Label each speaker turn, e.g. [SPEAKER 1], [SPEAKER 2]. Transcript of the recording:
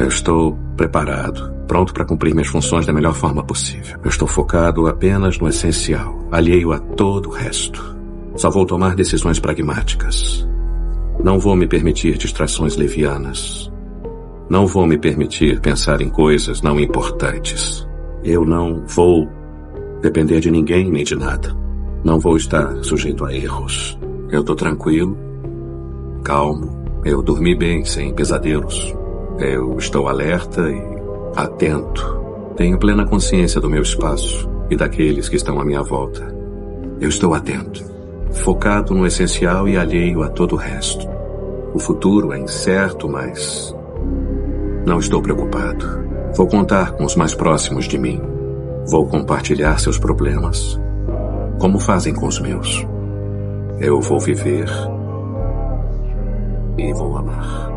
[SPEAKER 1] Eu estou preparado, pronto para cumprir minhas funções da melhor forma possível. Eu estou focado apenas no essencial, alheio a todo o resto. Só vou tomar decisões pragmáticas. Não vou me permitir distrações levianas. Não vou me permitir pensar em coisas não importantes. Eu não vou depender de ninguém nem de nada. Não vou estar sujeito a erros. Eu estou tranquilo, calmo. Eu dormi bem, sem pesadelos. Eu estou alerta e atento. Tenho plena consciência do meu espaço e daqueles que estão à minha volta. Eu estou atento, focado no essencial e alheio a todo o resto. O futuro é incerto, mas não estou preocupado. Vou contar com os mais próximos de mim. Vou compartilhar seus problemas, como fazem com os meus. Eu vou viver e vou amar.